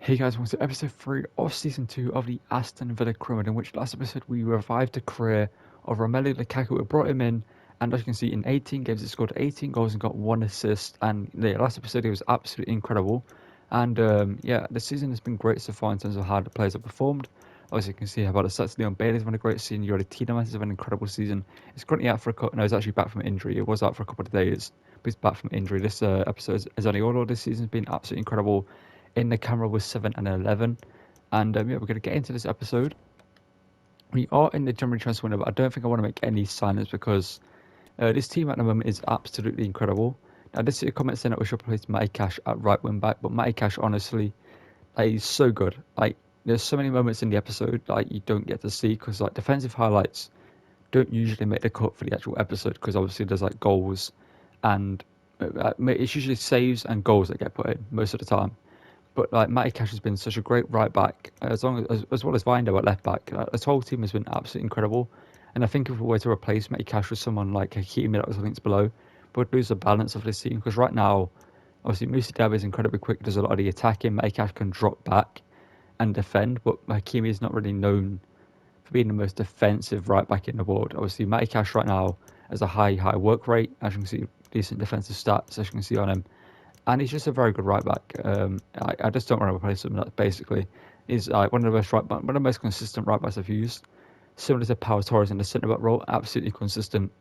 Hey guys, welcome to episode 3 of season 2 of the Aston Villa Crewman, in which last episode we revived the career of Romelu Lukaku. We brought him in, and as you can see, in 18 games he scored 18 goals and got 1 assist, and the last episode he was absolutely incredible. And yeah, the season has been great so far in terms of how the players have performed. Obviously you can see how about the stats. Leon Bailey's had a great season, Yori Tielemans has had an incredible season. He's currently out for a couple, no, he's actually back from injury. He was out for a couple of days, but he's back from injury. This episode, Zaniolo this season has been absolutely incredible. In the camera was 7 and 11, and yeah, we're going to get into this episode. We are in the January transfer window, but I don't think I want to make any signings because this team at the moment is absolutely incredible. Now, this is a comment saying that we should place Matty Cash at right wing back, but Matty Cash, honestly, he's so good. Like, there's so many moments in the episode like you don't get to see because like defensive highlights don't usually make the cut for the actual episode because obviously there's like goals and it's usually saves and goals that get put in most of the time. But like Matty Cash has been such a great right back, as well as Vindo at left back. This whole team has been absolutely incredible. And I think if we were to replace Matty Cash with someone like Hakimi that was linked below, we'd lose the balance of this team. Because right now, obviously Musa Dab is incredibly quick, does a lot of the attacking. Matty Cash can drop back and defend, but Hakimi is not really known for being the most defensive right back in the world. Obviously Matty Cash right now has a high work rate, as you can see, decent defensive stats, as you can see on him. And he's just a very good right back. I just don't want to replace him. That basically is one of the one of the most consistent right backs I've used. Similar to Pau Torres in the centre back role, absolutely consistent.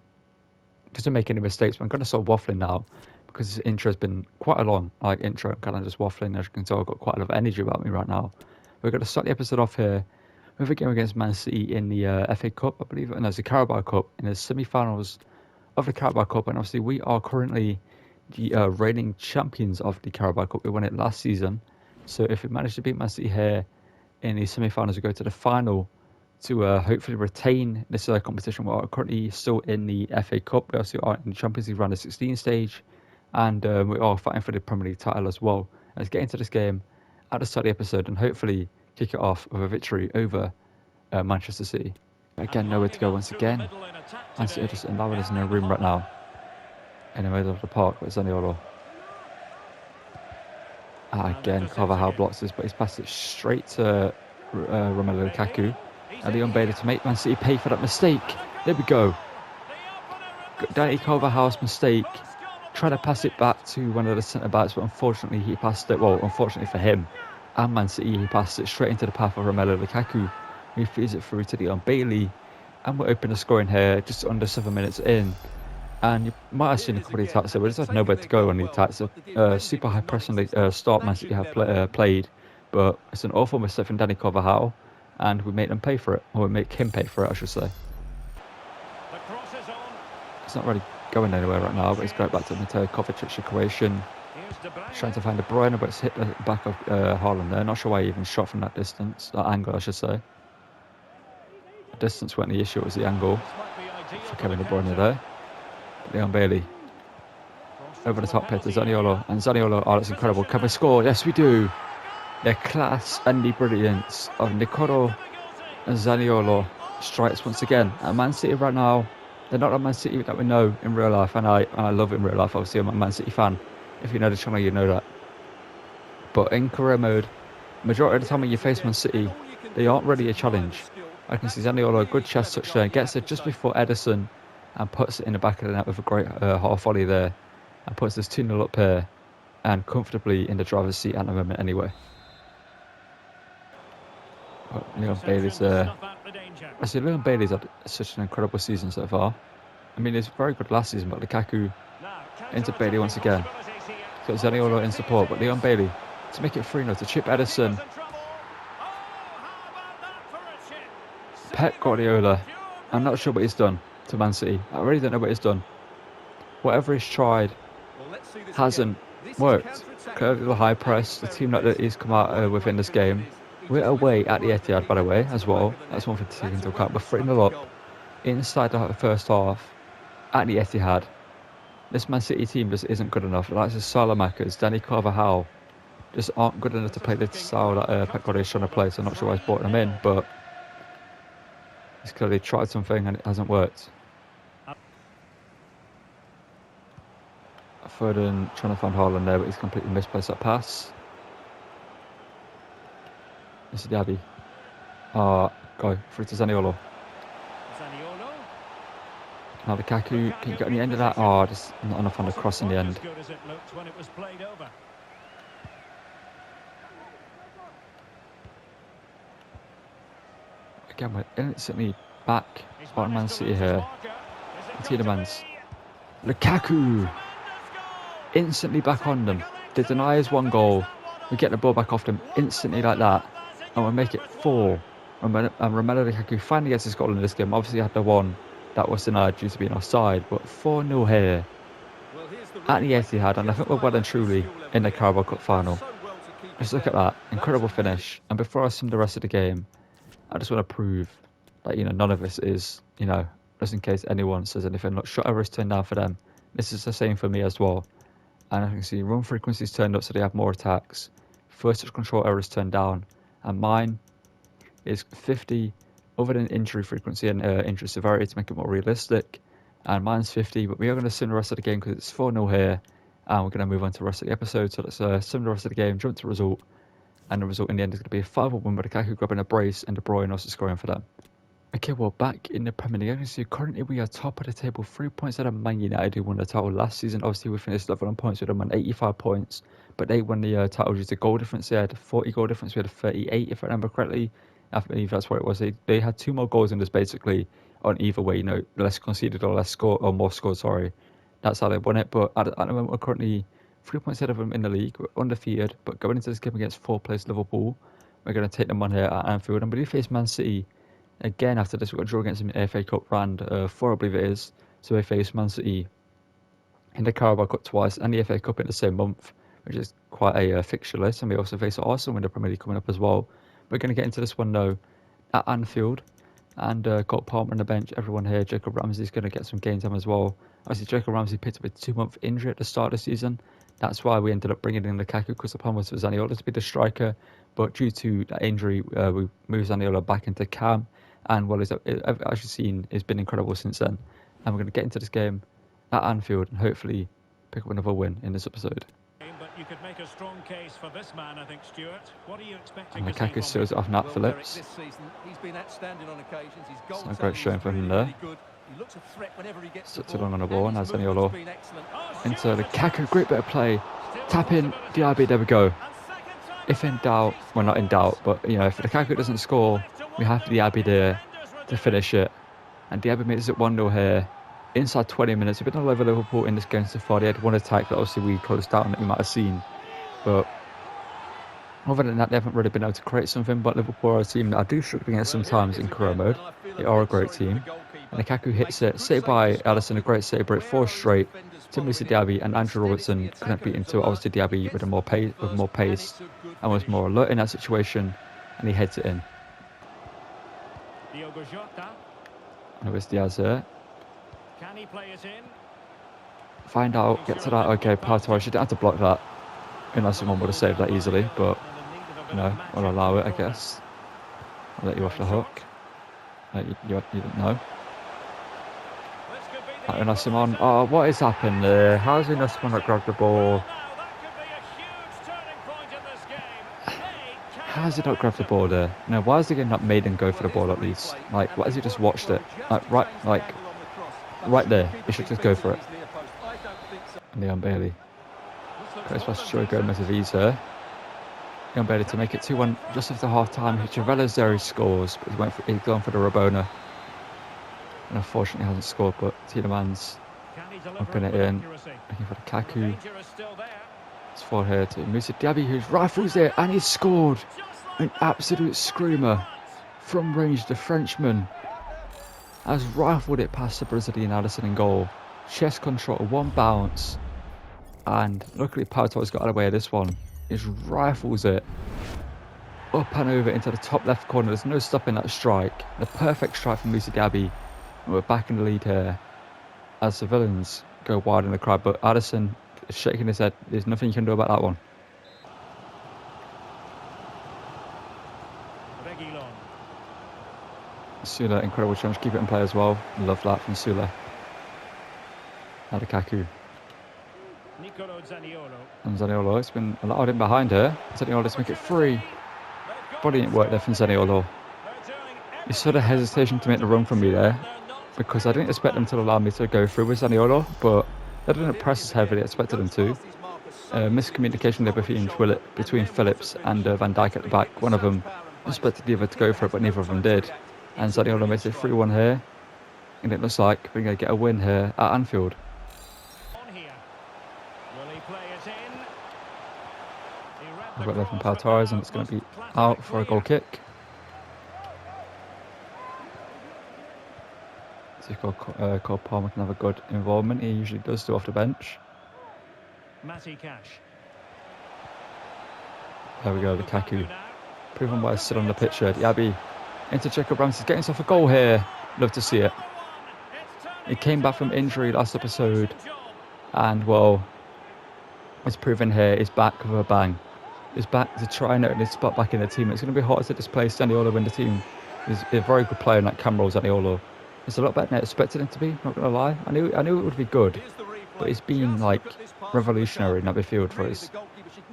Doesn't make any mistakes. But I'm kind of start waffling now because this intro has been quite a long intro. I'm kind of just waffling. As you can tell, I've got quite a lot of energy about me right now. We're going to start the episode off here with a game against Man City in the FA Cup, I believe, and there's the Carabao Cup in the semi-finals of the Carabao Cup. And obviously, we are currently the reigning champions of the Carabao Cup. We won it last season, so if we manage to beat Man City here in the semi-finals, we go to the final to hopefully retain this competition. We are currently still in the FA Cup. We also are in the Champions League round of 16 stage, and we are fighting for the Premier League title as well. And let's get into this game at the start of the episode and hopefully kick it off with a victory over Manchester City. Again, nowhere to go once again. Man City just allowing us no room right now in the middle of the park with Zaniolo. Again, Carvajal blocks this, but he's passed it straight to Romelu Lukaku. And Leon Bailey to make Man City pay for that mistake. There we go. Danny Carvajal's mistake. Trying to pass it back to one of the centre-backs, but unfortunately he passed it, well, unfortunately for him and Man City, he passed it straight into the path of Romelu Lukaku. He feeds it through to Leon Bailey. And we're open to scoring here, just under 7 minutes in. And you might have seen a couple of attacks there, but just had nowhere to go on the attacks. Super high pressing start Man City have played, but it's an awful mistake from Danny Carvajal, and we make them pay for it, or we make him pay for it, I should say. It's not really going anywhere right now, but he's going back to the Mateo Kovacic situation. Trying to find De Bruyne, but it's hit the back of Haaland there. Not sure why he even shot from that distance, that angle, I should say. The distance weren't the issue, it was the angle for Kevin De Bruyne there. Leon Bailey over the top here to Zaniolo, and Zaniolo, oh, that's incredible. Can we score? Yes, we do. The class and the brilliance of Nicolo and Zaniolo strikes once again. And Man City right now, they're not a Man City that we know in real life, and I love it in real life. Obviously, I'm a Man City fan. If you know the channel, you know that. But in career mode, majority of the time when you face Man City, they aren't really a challenge. I can see Zaniolo, a good chest touch there, gets it just before Ederson, and puts it in the back of the net with a great half volley there, and puts this 2-0 up here, and comfortably in the driver's seat at the moment anyway. But Leon Bailey's I see Leon Bailey's had such an incredible season so far. I mean, it's very good last season, but Lukaku into Bailey once again. Got Zaniolo in support, but Leon Bailey to make it 3-0 to chip Ederson. Pep Guardiola, I'm not sure what he's done to Man City. I really don't know what he's done. Whatever he's tried hasn't worked. Curved the high press, the team that he's come out with in this game. We're away at the Etihad, by the way, as well. That's one thing to take into account. We're 3-0 up inside the first half at the Etihad. This Man City team just isn't good enough. Like the Salamakers, Danny Carvajal, just aren't good enough to play the style that Pep Guardiola is trying to play. So I'm not sure why he's brought them in, but he's clearly tried something and it hasn't worked. Foden trying to find Haaland there, but he's completely misplaced that pass. This is Diaby. Go through to Zaniolo. Now Lukaku, can you get on the end of that? Oh, just not enough on the cross in the end. Again, we're instantly back on Man City here. Tielemans. Lukaku! Instantly back on them. They deny us 1 goal. We get the ball back off them instantly like that. And we make it 4. And Romelu Lukaku finally gets his goal in this game. Obviously had the one that was denied due to being offside. But 4-0 here at the Etihad. And I think we're well and truly in the Carabao Cup final. Just look at that. Incredible finish. And before I sum the rest of the game, I just want to prove that, none of this is, just in case anyone says anything. Look, shot errors turned down for them. This is the same for me as well. And I can see run frequencies turned up so they have more attacks. First touch control errors turned down. And mine is 50, other than injury frequency and injury severity to make it more realistic. And mine's 50, but we are going to sim the rest of the game because it's 4-0 here. And we're going to move on to the rest of the episode. So let's sim the rest of the game, jump to result. And the result in the end is going to be a 5-1 win with Lukaku grabbing a brace and De Bruyne also scoring for them. Okay, well, back in the Premier League, you can see currently we are top of the table, 3 points out of Man United, who won the title last season. Obviously, we finished level on points with them on 85 points, but they won the title due to goal difference. They had 40 goal difference, we had 38, if I remember correctly. I believe that's what it was. They had 2 more goals than us, basically, on either way, less conceded or less score, or more scored, sorry. That's how they won it, but at the moment, we're currently 3 points ahead of them in the league. We're undefeated, but going into this game against 4th place Liverpool, we're going to take them on here at Anfield, and we do face Man City. Again, after this, we've got a draw against them in EFL Cup round 4, I believe it is. So we face Man City in the Carabao Cup twice and the FA Cup in the same month, which is quite a fixture list. And we also face Arsenal in the Premier League coming up as well. We're going to get into this one, though, at Anfield. And got Palmer on the bench, everyone here. Jacob Ramsey's going to get some game time as well. Obviously, Jacob Ramsey picked up a 2-month injury at the start of the season. That's why we ended up bringing in Lukaku, because the plan was for Zaniolo to be the striker. But due to that injury, we moved Zaniolo back into cam. And well, as you've seen, it's been incredible since then. And we're going to get into this game at Anfield and hopefully pick up another win in this episode. But you could make a strong case for this man, I think, Stuart. What are you expecting? And Lukaku steals it off Nat Phillips. He's been outstanding on occasions. It's a great showing from him there. He looks a threat whenever he gets Stuck too long on the ball, and has Zaniolo into Lukaku. Great bit of play. Tap in, Diaby, there we go. If in doubt, well, not in doubt, but if Lukaku doesn't score, we have Diaby there to finish it. And Diaby makes it 1-0 here. Inside 20 minutes, we've been all over Liverpool in this game so far. They had one attack that obviously we closed down that you might have seen. But other than that, they haven't really been able to create something. But Liverpool are a team that I do struggle against sometimes in career mode. They are a great team. And Lukaku hits it. Saved by Alisson, a great save, but 4 straight. Timothy Diaby and Andrew Robertson couldn't beat into it. Obviously, Diaby with more pace and was more alert in that situation. And he heads it in. And it's Diaz here. Can he play it in? Find out, get to that. Okay, Pau Torres, you don't have to block that. Unless someone would have saved that easily, but I'll allow it, I guess. I'll let you off the hook. You didn't know. Unless someone, what has happened there? How has Unless someone not grabbed the ball? How has he not grabbed the ball there? No, why has the game not made him go for the ball at least? Like, why has he just watched it? Right there. He should just go for it. Leon Bailey. Goes past Joey Gomez of ease here. Leon Bailey to make it 2-1 just after half time. Chavella's there, he scores, but he's gone for the Rabona. And unfortunately hasn't scored, but Tielemans upping it in. Looking for the Lukaku. It's forward here to Moussa Diaby, who's rifles it, and he's scored. An absolute screamer from range. The Frenchman has rifled it past the Brazilian Alisson in goal. Chest control, 1 bounce. And luckily Pau Torres got out of the way of this one. He just rifles it up and over into the top left corner. There's no stopping that strike. The perfect strike from Moussa Diaby. And we're back in the lead here as the villains go wide in the crowd. But Alisson is shaking his head. There's nothing you can do about that one. Sula, incredible chance to keep it in play as well. Love that from Sula. Now Lukaku. And Zaniolo, it's been allowed in behind her. Zaniolo to make it 3. brilliant work there from Zaniolo. He sort of hesitation to make the run from me there, because I didn't expect them to allow me to go through with Zaniolo, but they didn't press as heavily as I expected them to. Miscommunication there between Phillips and Van Dijk at the back. One of them expected the other to go for it, but neither of them did. And Zaniolo makes it 3-1 here. And it looks like we're going to get a win here at Anfield. We've got there from Pau Torres, and it's going to be out for a goal kick. So Cole Palmer can have a good involvement. He usually does do off the bench. There we go, Lukaku. Proven why he's still on the pitch here. Diaby into Jacob Ramsey's getting himself a goal here. Love to see it. He came back from injury last episode, and well, it's proven here he's back with a bang. He's back to try and earn his spot back in the team. It's going to be hard to displace Zaniolo in the team. He's a very good player in that cam role, Zaniolo. It's a lot better than I expected him to be, not going to lie. I knew it would be good, but it's been like revolutionary in that midfield for us.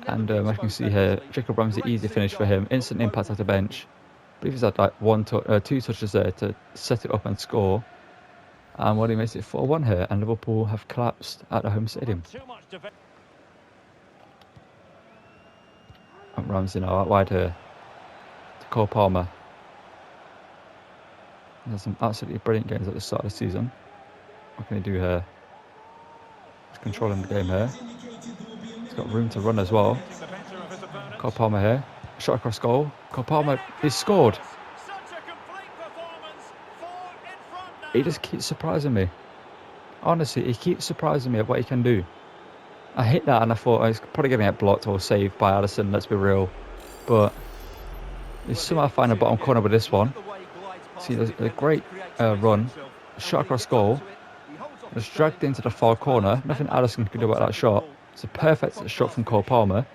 And as you can see here, Jacob Ramsey, easy finish for him, instant impact at the bench. I believe he's had like two touches there to set it up and score. And well, he makes it 4-1 here, and Liverpool have collapsed at the home stadium. And Ramsey now out wide here to Cole Palmer. There's some absolutely brilliant games at the start of the season. What can he do here? He's controlling the game here. He's got room to run as well. Cole Palmer here. Shot across goal. Cole Palmer, he's scored. He just keeps surprising me. Honestly, he keeps surprising me at what he can do. I hit that and I thought, oh, he's probably going to get blocked or saved by Alisson, let's be real. But he's somehow finding a bottom corner with this one. See, there's a great run. Shot across goal. It's dragged into the far corner. Nothing Alisson can do about that shot. It's a perfect shot from Cole Palmer.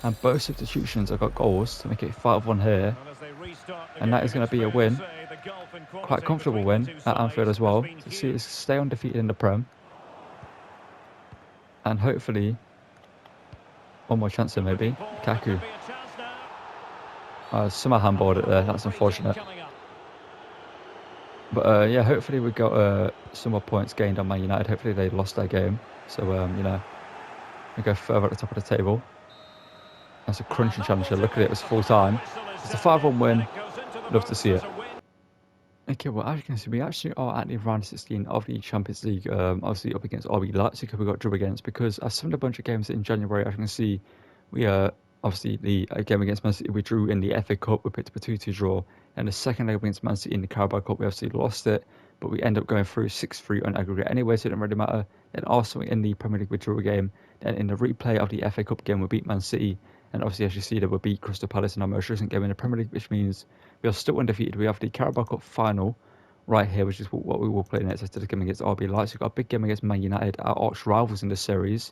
And both substitutions have got goals to make it 5-1 here. And that is going to be a win. Quite a comfortable win at Anfield as well. To see us stay undefeated in the Prem. And hopefully, one more chance here maybe. Lukaku. Somehow handballed it there. That's unfortunate. But yeah, hopefully we got some more points gained on Man United. Hopefully they lost their game. So, you know, we go further at the top of the table. That's a crunching challenge here. Look at it, it was full time. It's a 5-1 win. Love to see it. Okay, well, as you can see, we actually are at the round 16 of the Champions League. Obviously up against RB Leipzig, who we got drew against, because I summed a bunch of games in January. As you can see, we obviously the game against Man City we drew in the FA Cup. We picked up a 2-2 draw. And the second leg against Man City in the Carabao Cup, we obviously lost it, but we end up going through 6-3 on aggregate anyway, so it didn't really matter. Then also in the Premier League we drew a game. Then in the replay of the FA Cup game we beat Man City. And obviously, as you see, that we beat Crystal Palace in our most recent game in the Premier League, which means we are still undefeated. We have the Carabao Cup final right here, which is what we will play next after the game against RB Leipzig. Got a big game against Man United, our arch rivals in the series,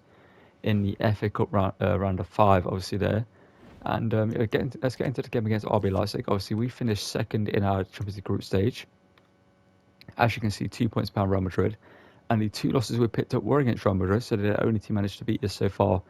in the FA Cup round of 5, obviously there. And let's get into the game against RB Leipzig. Obviously, we finished second in our Champions League group stage. As you can see, 2 points behind Real Madrid. And the 2 losses we picked up were against Real Madrid, so they're the only team managed to beat us so far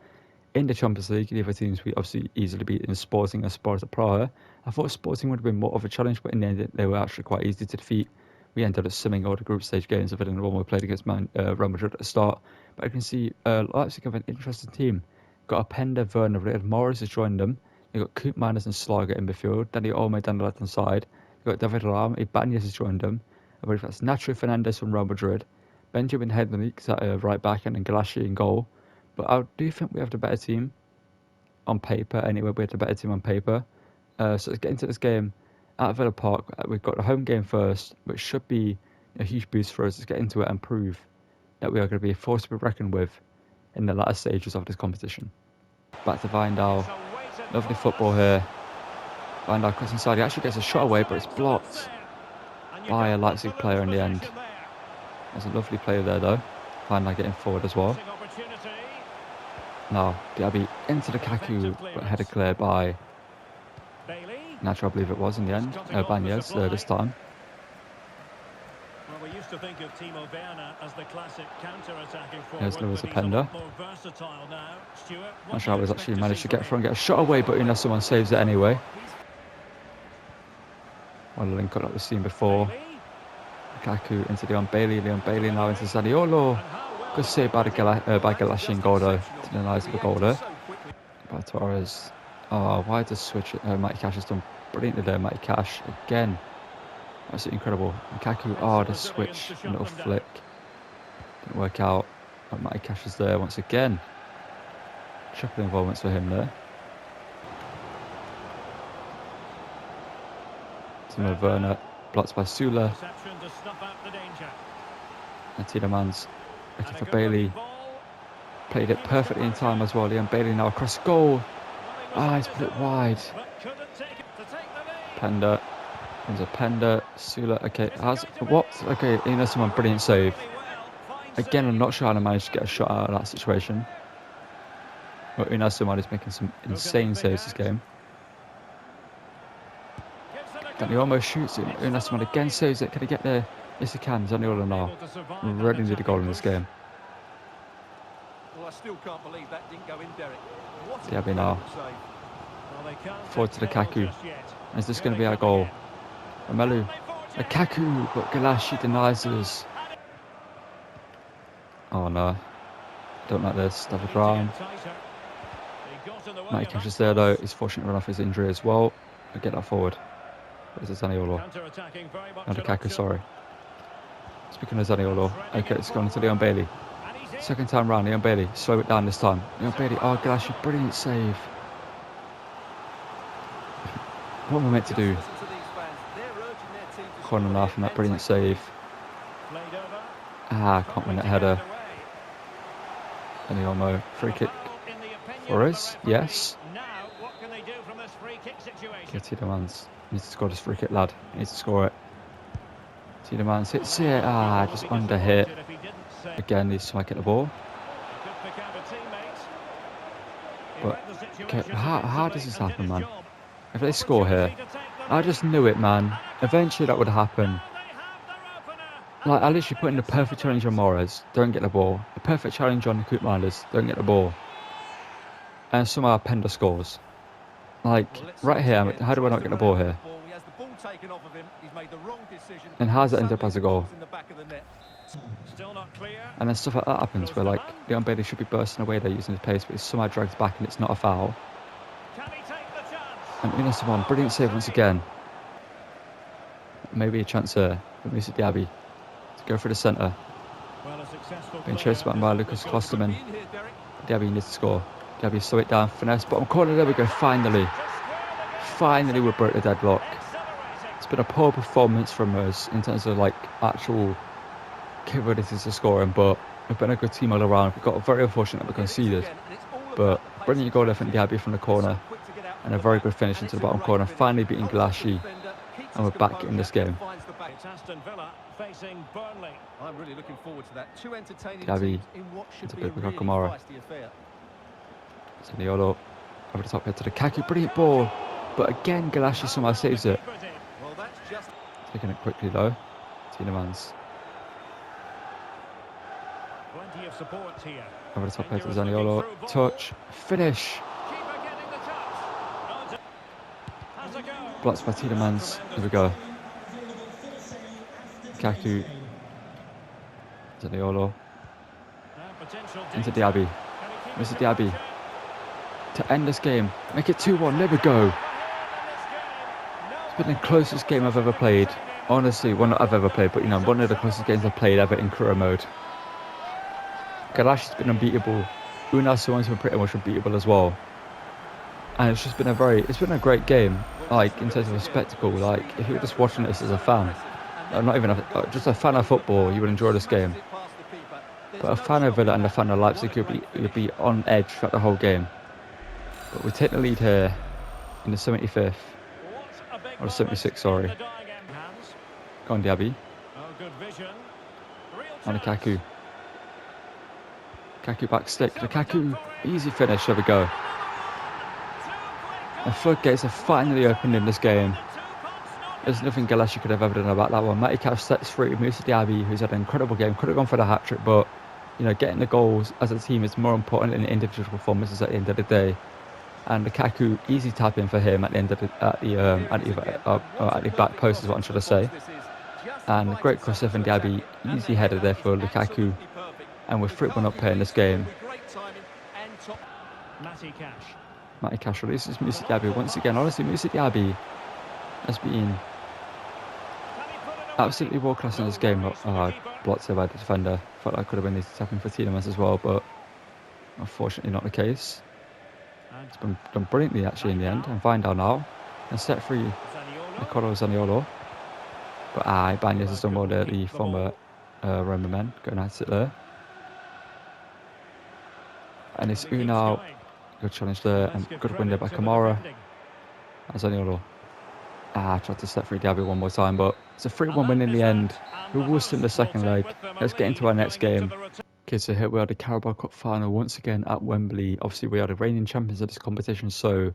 in the Champions League. The other teams we obviously easily beat in Sporting and Sparta Praha. I thought Sporting would have been more of a challenge, but in the end they were actually quite easy to defeat. We ended up simming all the group stage games other than the one we played against Real Madrid at the start. But you can see Leipzig have an interesting team. Got Openda, Werner, Riyad Mahrez has joined them. They've got Koopmeiners and Slager in midfield. Danny Olmo down the left-hand side. They've got David Lam, Ibanez has joined them. I believe that's Nacho Fernandez from Real Madrid. Benjamin Hedlund at right back and then Galassi in goal. But I do think we have the better team on paper. Anyway, we have the better team on paper. So let's get into this game at Villa Park. We've got the home game first, which should be a huge boost for us. Let's get into it and prove that we are going to be a force to be reckoned with in the latter stages of this competition. Back to Wijndal. Lovely football here. Wijndal cross inside. He actually gets a shot away, but it's blocked by a Leipzig player in the end. There's a lovely play there, though. Wijndal getting forward as well. Now, Diaby into the Lukaku, but headed clear by Nacho, I believe it was in the end. Ibanez this time. Well, we used to think of Timo Werner as the classic counter-attacking forward. There's Lewis Openda. Now. Stuart, Not sure how he's actually managed to get through and get a shot away, but you know someone saves it anyway. One of the link up that we've seen before. Bailey. Lukaku into Leon Bailey. Leon Bailey now into Zaniolo. And how well Good save by Galassi and goal though. Exceptional. Didn't realise the goal there. By Torres. Oh, why does switch it? Matty Cash has done brilliantly there. Matty Cash again. Absolutely incredible. Lukaku, oh, the switch, a little flick. Didn't work out. But Matty Cash is there once again. Triple involvements for him there. Timo Werner, blocked by Sula. reception to snuff out the danger. And Tielemans looking And for a good Bailey. looking ball. Played it perfectly in time as well. Leon Bailey now across the goal. Ah, he's put it wide. But couldn't take it to take the lead. Pender. There's a Pender. Sula. Okay, has what? Okay, you know, someone brilliant save. Really well. Fine Again, I'm save. not sure how to manage to get a shot out of that situation. But Unai Simon is making some insane saves this game. Gives it a And go. he almost shoots it. Unai Simon again saves it. Can he get there? Yes, he can. Zaniolo now. Able to survive that Really need a attacking goal in this push. game. Well, I still can't believe that didn't go in, Derek. What an Diaby now. incredible save. Well, they can't Forward to tell Lukaku. just yet. Is this Here going to they be our come goal? again. Romelu. They forge Lukaku, but Galassi denies us. Oh no. Don't like this. David it. Rahm. Tighter. He got in the way Matty of Cash that is there though. cross. He's fortunate to run off his injury as well. I'll get that forward. Where's the Zaniolo? Counter-attacking, very much No, an Lukaku, option. sorry. Speaking of Zaniolo, okay, it's gone to Leon Bailey. And he's in. Second time round, Leon Bailey. Slow it down this time. Leon Bailey, oh, Galassi, brilliant save. What am I meant to do? Listen to these fans. They're urging their team to Corner score off and here that brilliant and take the lead. save. Played over. Ah, can't win that header. Away. Any Olmo. Free kick Foul in the opinion for of us. the referee. Yes. Now, what can they do from this free kick situation? Okay, Tielemans needs to score this free kick, lad. He needs to score it. Tielemans hits it. Ah, just under hit. If he didn't save. Again, needs to get the ball. He could pick out a teammate. He But, read the okay, situation how does defensively this and happen, did man? his job. If they score here, Opportunity to take the I lead. just knew it, man. Eventually that would happen. Now they have their opener. Like, I literally put in the perfect challenge on Morez, don't get the ball. The perfect challenge on the Koopminders, don't get the ball. And somehow Pender scores. Like, Well, let's right see here, again. how do I not get the ball here? He has the ball taken off of him. He's made the wrong decision. And how's that end up as a goal? In the back of the net. Still not clear. And then stuff like that happens where, like, Leon Bailey should be bursting away there using his pace, but he's somehow dragged back and it's not a foul. Can he take the chance? And Unai Simon, brilliant save once again. Maybe a chance here for Moussa Diaby to go for the centre. Well, a successful Being player. chased back by Lucas Klosterman. Be in here, Derek. Diaby needs to score. Diaby slow it down, finesse, bottom corner, there we go, finally. Finally we broke the deadlock. It's been a poor performance from us in terms of like actual capabilities of scoring, but we've been a good team all around. We got very unfortunate that we conceded, but brilliant goal there from Diaby from the corner, and a very good finish into the bottom corner, finally beating Galassi, and we're back in this game. It's Aston Villa facing Burnley. I'm really looking forward to that. Two entertaining Diaby teams in what should into be a Big really Kamara. feisty affair. Zaniolo over the top here to the Lukaku, brilliant ball, but again Galassi somehow saves it. Well, that's just Taking it quickly though. Tielemans Plenty of support here. over the top here to Dangerous looking Zaniolo. through ball. Touch, finish. Keeper getting the touch. Has a go. Blocked by Tielemans. Here we go. Lukaku. Zaniolo Now potential into danger. Diaby. Can he keep Mr. it Diaby in to end this game. Make it 2-1. There we go. It's been the closest game I've ever played. Honestly, well, not I've ever played, but you know, one of the closest games I've played ever in career mode. Galassi's been unbeatable. Unai Simon's been pretty much unbeatable as well. And it's just been it's been a great game. Like in terms of a spectacle. Like if you were just watching this as a fan, not even just a fan of football, you would enjoy this game. But a fan of Villa and a fan of Leipzig, you'd be on edge throughout the whole game. But we take the lead here in the 75th. Or 76, sorry. Go on, Diaby. Oh, good vision. Real On chance. Lukaku. Lukaku back stick. Lukaku, easy finish. There we go. The floodgates are finally opened in this game. There's nothing Galassi could have ever done about that one. Matty Cash sets free Moussa Diaby, who's had an incredible game. Could have gone for the hat-trick, but you know, getting the goals as a team is more important than individual performances at the end of the day. And Lukaku, easy tap in for him at the end of at the back post is what I'm trying to say. And great crossover from Diaby, easy header there for Lukaku. And we're 3-1 up here in this game. Matty Cash releases Moussa Diaby once again. Honestly, Moussa Diaby has been absolutely world class in this game. Blocked by the defender. Felt like could have been easy tapping for Tielemans as well, but unfortunately not the case. It's been done brilliantly actually in the end. And Vindal now and set free Nicolo Zaniolo. But Ibanez has done well there, the former Roma men. Going at it there. And it's Unal. Good challenge there and good win there by Kamara. And Zaniolo. Tried to set free Diaby one more time, but it's a 3-1 win in the end. We will still in the second leg. Let's get into our next game. Okay, so here we are, the Carabao Cup final once again at Wembley. Obviously, we are the reigning champions of this competition, so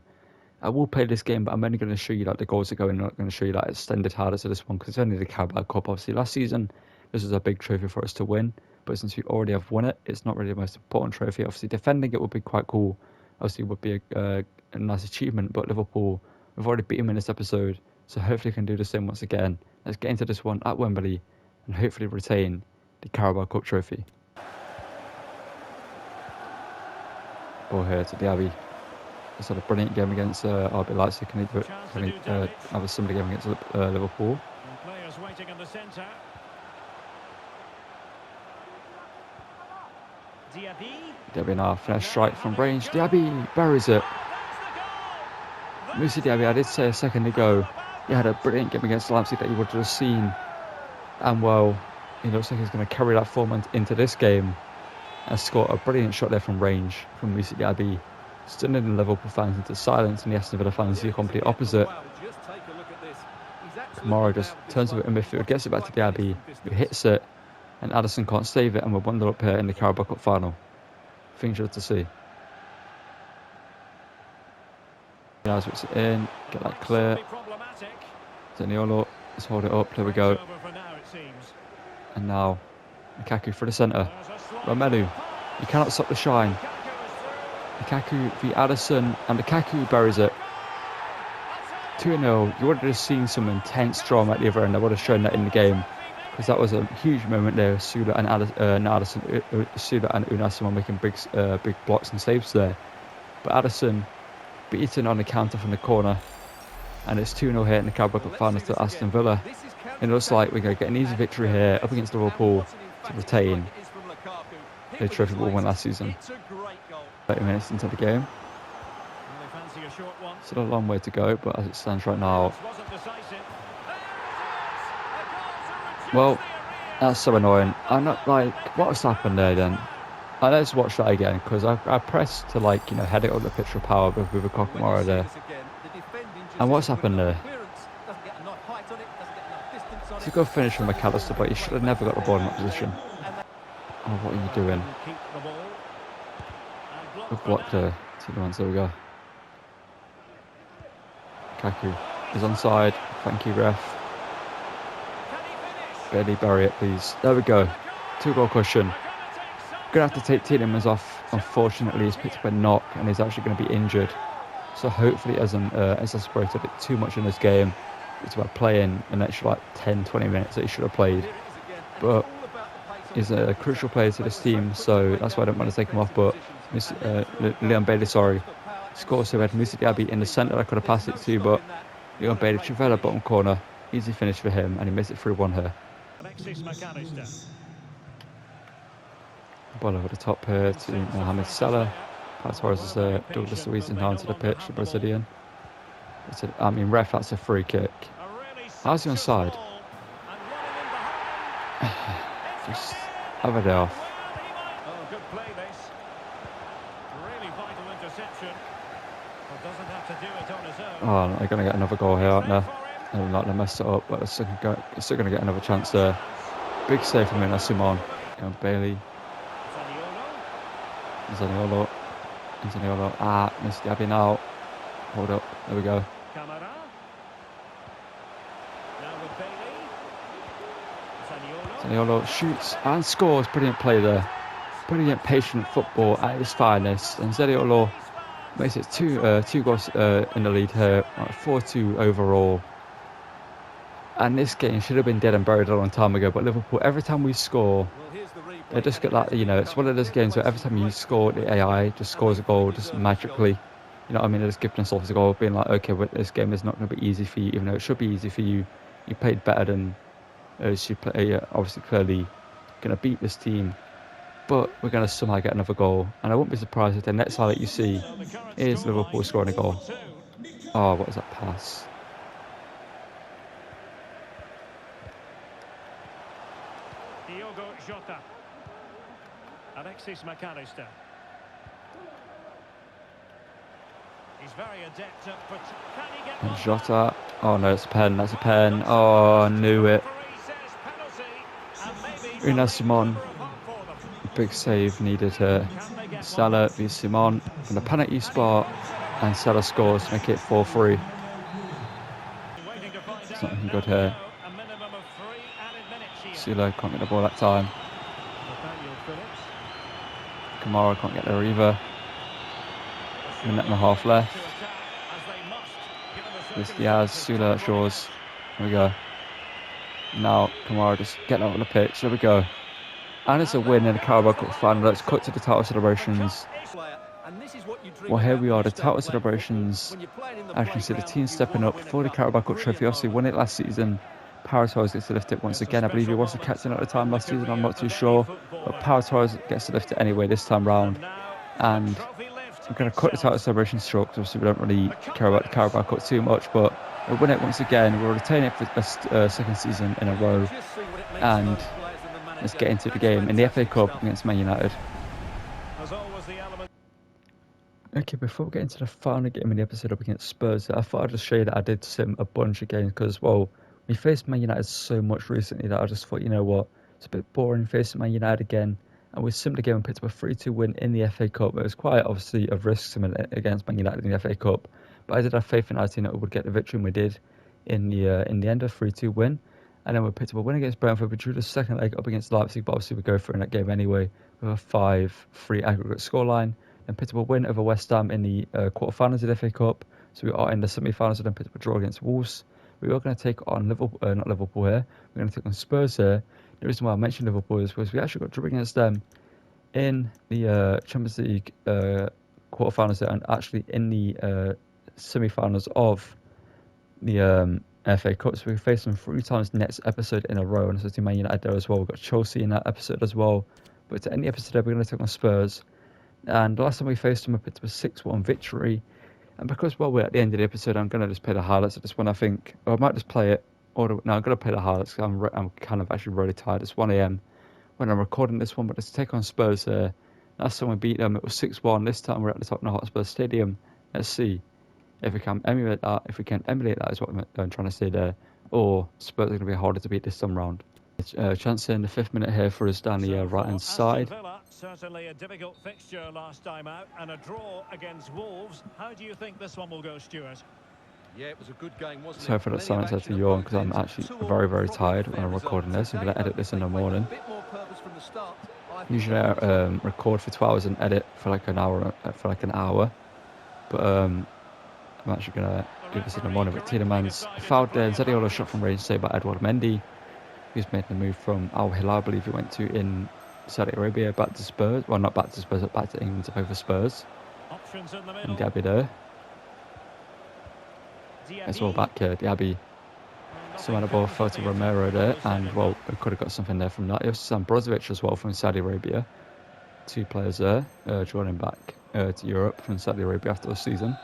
I will play this game, but I'm only going to show you like the goals that go in. I'm not going to show you like extended highlights of this one because it's only the Carabao Cup. Obviously, last season this was a big trophy for us to win, but since we already have won it, it's not really the most important trophy. Obviously, defending it would be quite cool. Obviously, it would be a nice achievement, but Liverpool, we've already beaten them in this episode, so hopefully we can do the same once again. Let's get into this one at Wembley and hopefully retain the Carabao Cup trophy. Ball here to Diaby. He's had a brilliant game against RB Leipzig. Can he have a similar game against Liverpool? And players waiting in the centre. Diaby now, finesse strike from range. Diaby buries it. Moussa Diaby, I did say a second ago, he had a brilliant game against Leipzig that you would have seen. And well, he looks like he's going to carry that form into this game and score a brilliant shot there from range from Moussa Diaby. Stunning the Liverpool fans into silence, and the Aston Villa fans the complete opposite. Kamara just turns it in midfield, gets it back to Diaby, who hits it, and Addison can't save it, and we're 1-0 up here in the Carabao Cup final. Things good to see. Guys, which it in, get that clear. Zaniolo, let's hold it up, there we go. And now, Lukaku for the centre. Romelu, you cannot stop the shine. Lukaku v Addison, and Lukaku buries it. 2-0. You would have just seen some intense drama at the other end. I would have shown that in the game because that was a huge moment there. Sula and Unai Simon making big blocks and saves there. But Addison beaten on the counter from the corner, and it's 2-0 here in the Carabao Cup final to Aston Villa. It looks like we're going to get an easy victory here up against Liverpool to retain the trophy we won last season. 30 minutes into the game. Still a long way to go, but as it stands right now, well, that's so annoying. I'm not like, what's happened there then? Let's watch that again because I pressed to head it up the pitch for power with a Kamara there. And what's happened there? It's a good finish from McAllister, but he should have never got the ball in that position. Oh, what are you doing? Good block there. Tielemans, there we go. Lukaku is onside. Thank you, ref. Barely bury it, please. There we go. 2-goal cushion. Gonna have to take Tielemans off. Unfortunately, he's picked up a knock and he's actually going to be injured. So hopefully it hasn't exasperated it too much in this game. It's about playing an extra 10-20 minutes that he should have played. But he's a crucial player to this team, so that's why I don't want to take him off. But Leon Bailey, scores. So we had Moussa Diaby in the centre I could have passed it to, but Leon Bailey, Trivella bottom corner, easy finish for him, and he makes it 3-1 here. Ball over the top here to Mohamed Salah. Pass Torres is Douglas Luiz down to the pitch, the Brazilian. Ref, that's a free kick. How's he onside? Just have a day off. Oh, they're going to get another goal here, aren't they? They're not going to mess it up, but they're still going to get another chance there. Big save from Unai Simon. Bailey. Zaniolo. Moussa Diaby now. Hold up. There we go. Zaniolo shoots and scores. Brilliant play there. Brilliant patient football at its finest. And Zaniolo Makes it two goals in the lead here, 4-2 overall. And this game should have been dead and buried a long time ago. But Liverpool, every time we score, they just get that. It's one of those games where every time you score, the AI just scores a goal just magically. You know what I mean? They're just giving themselves a goal, being like, okay, well, this game is not going to be easy for you, even though it should be easy for you. You played better than you play. Obviously, clearly going to beat this team, but we're going to somehow get another goal. And I wouldn't be surprised if the next highlight you see is Liverpool scoring a goal. Oh, what is that pass? Diogo Jota. Alexis McAllister. He's very adept at, but can he get And one? Jota. Oh no, it's a pen. That's a pen. Oh, I knew it. Una Simon. Big save needed here. Salah v Simon from the penalty spot, and Salah scores to make it 4-3. It's not looking good here. Sula can't get the ball that time. Kamara can't get there either. Minute and a half left. This Diaz, Sula, Shaw's. There we go. Now Kamara just getting out on the pitch. There we go. And it's a win in the Carabao Cup final. Let's cut to the title celebrations. Well, here we are, the title celebrations. As you can see, the team stepping up for the Carabao Cup trophy. Obviously, won it last season. Power Torres gets to lift it once again. I believe he was the captain at the time last season. I'm not too sure. But Power Torres gets to lift it anyway this time round. And I'm going to cut the title celebrations short because obviously we don't really care about the Carabao Cup too much. But we'll win it once again. We'll retain it for the second season in a row. And let's get into the game in the FA Cup against Man United. Okay, before we get into the final game in the episode up against Spurs, I thought I'd just show you that I did sim a bunch of games because, well, we faced Man United so much recently that I just thought, you know what, it's a bit boring facing Man United again. And we simmed the game and picked up a 3-2 win in the FA Cup. It was quite obviously a risk simming against Man United in the FA Cup, but I did have faith in our team that we would get the victory, and we did in the end, a 3-2 win. And then we picked up a win against Brentford. We drew the second leg up against Leipzig, but obviously we go through in that game anyway with a 5-3 aggregate scoreline. And picked up a win over West Ham in the quarterfinals of the FA Cup. So we are in the semi-finals, and then picked up a draw against Wolves. We are going to take on Liverpool, not Liverpool here. We're going to take on Spurs here. The reason why I mentioned Liverpool is because we actually got draw against them in the Champions League quarterfinals there, and actually in the semi-finals of the FA Cup. So we faced them 3 times next episode in a row, and so to Man United there as well. We've got Chelsea in that episode as well. But to end the episode there, we're going to take on Spurs. And the last time we faced them, we picked up a 6-1 victory. And because, well, we're at the end of the episode, I'm going to just play the highlights of this one, I think. Or I might just play it. No, I'm going to play the highlights because I'm kind of actually really tired. It's 1 a.m. when I'm recording this one. But let's take on Spurs here. Last time we beat them, it was 6-1. This time we're at the Tottenham Hotspur Stadium. Let's see if we can emulate that. If we can emulate that is what I'm trying to say there. Or Spurs are going to be harder to beat this time round. Chance in the 5th minute here for us down the right-hand side. Certainly a difficult fixture last time out, and a draw against Wolves. How do you think this one will go, Stuart? Yeah, it was a good game, wasn't it? Sorry for that silence there to yawn because I'm actually very, very tired when I'm recording this. I'm going to edit this in the morning. Usually I record for 2 hours and edit for like an hour. But I'm actually going to do this in the morning. But Tielemans fouled there. Zaniolo shot from range saved by Edouard Mendy. He's made the move from Al Hilal, I believe he went to in Saudi Arabia, back to Spurs. Well, not back to Spurs, but back to England to play for Spurs. And Diaby there. It's all back here. Diaby. Someone the ball fell to Romero there, and well, we could have got something there from that. Sam Brozovic as well from Saudi Arabia. 2 players there, joining back to Europe from Saudi Arabia after the season.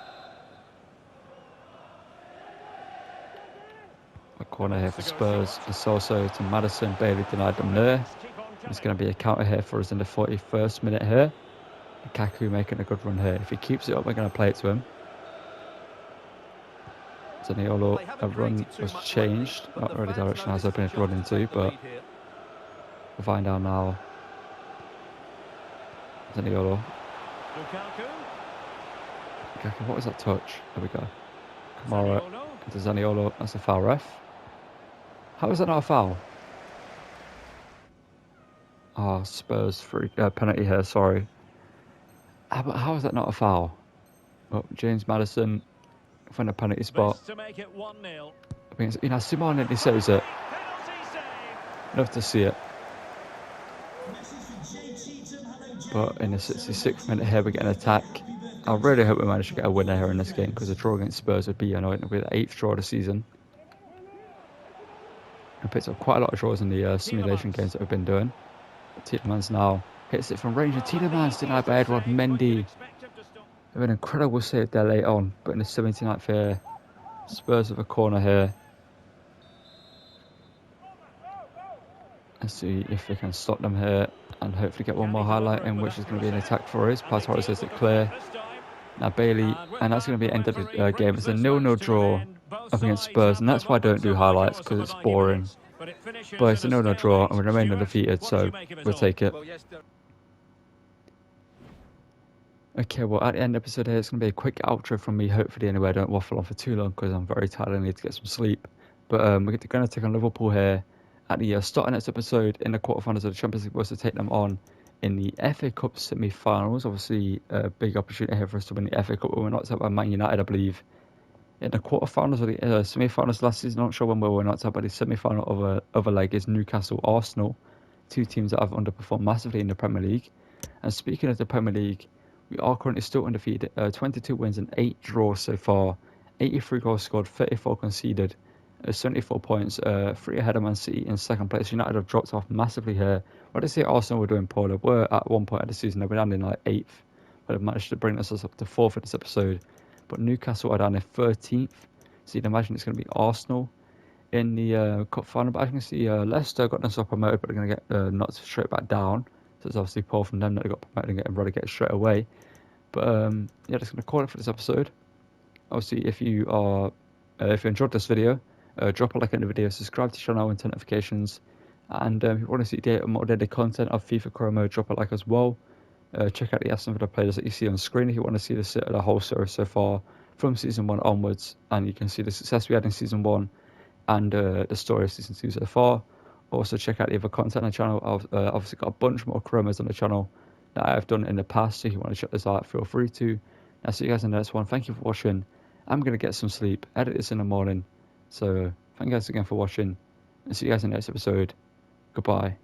A corner here for Spurs. It's also to Maddison. Bailey denied them there. It's going to be a counter here for us in the 41st minute here. Lukaku making a good run here. If he keeps it up, we're going to play it to him. Zaniolo, a run was changed. Not really the direction I was hoping to run into, but we'll find out now. Zaniolo. Lukaku, what was that touch? There we go. Kamara into Zaniolo. That's a foul, ref. How is that not a foul? Oh, Spurs free penalty here, sorry. How is that not a foul? Oh, James Maddison found a penalty spot. This to make it 1-0. I think it's Simon and he saves it. Penalty save. Love to see it. But in the 66th minute here, we get an attack. I really hope we manage to get a winner here in this game, because a draw against Spurs would be annoying. It would be the 8th draw of the season. We picked up quite a lot of draws in the simulation games that we've been doing. Tielemans now hits it from range, and Tielemans denied by Edward Mendy. An incredible save there late on, but in the 79th here, Spurs with a corner here. Let's see if we can stop them here and hopefully get one more highlight in, which is going to be an attack for us. Pastore says it clear. Now Bailey, and that's going to be the end of the game. It's a 0-0 draw up against Spurs, and that's why I don't do highlights, because it's boring. But it's a 0-0 draw, and we remain undefeated, so we'll take it. Okay, well, at the end of the episode here, it's going to be a quick outro from me, hopefully, anyway. I don't waffle on for too long, because I'm very tired. I need to get some sleep. But we're going to take on Liverpool here at the start of next episode in the quarterfinals of the Champions League. We're to take them on in the FA Cup semi-finals. Obviously, a big opportunity here for us to win the FA Cup. We were knocked out by Man United, I believe, in the quarterfinals or the semi-finals last season. I'm not sure when we were knocked out, but the semi-final of other leg is Newcastle Arsenal, two teams that have underperformed massively in the Premier League. And speaking of the Premier League, we are currently still undefeated. 22 wins and 8 draws so far. 83 goals scored, 34 conceded. 74 points, 3 ahead of Man City in second place. United have dropped off massively here. What I say Arsenal were doing poorly. We're at one point of the season, they were down in like 8th, but have managed to bring us up to 4th in this episode. But Newcastle are down in 13th, so you'd imagine it's going to be Arsenal in the cup final. But I can see Leicester got themselves promoted, but they're going to get knocked straight back down. So it's obviously poor from them that they got promoted and getting relegated straight away. But yeah, just going to call it for this episode. Obviously, if you enjoyed this video, drop a like on the video, subscribe to the channel and turn notifications, and if you want to see more daily content of FIFA Career Mode, drop a like as well. Check out the Aston Villa players that you see on screen if you want to see the whole series so far from Season 1 onwards, and you can see the success we had in Season 1 and the story of Season 2 so far. Also check out the other content on the channel. I've obviously got a bunch more Career Modes on the channal that I've done in the past, so if you want to check this out, feel free to. I'll see you guys in the next one. Thank you for watching. I'm going to get some sleep, edit this in the morning. So thank you guys again for watching, and see you guys in the next episode. Goodbye.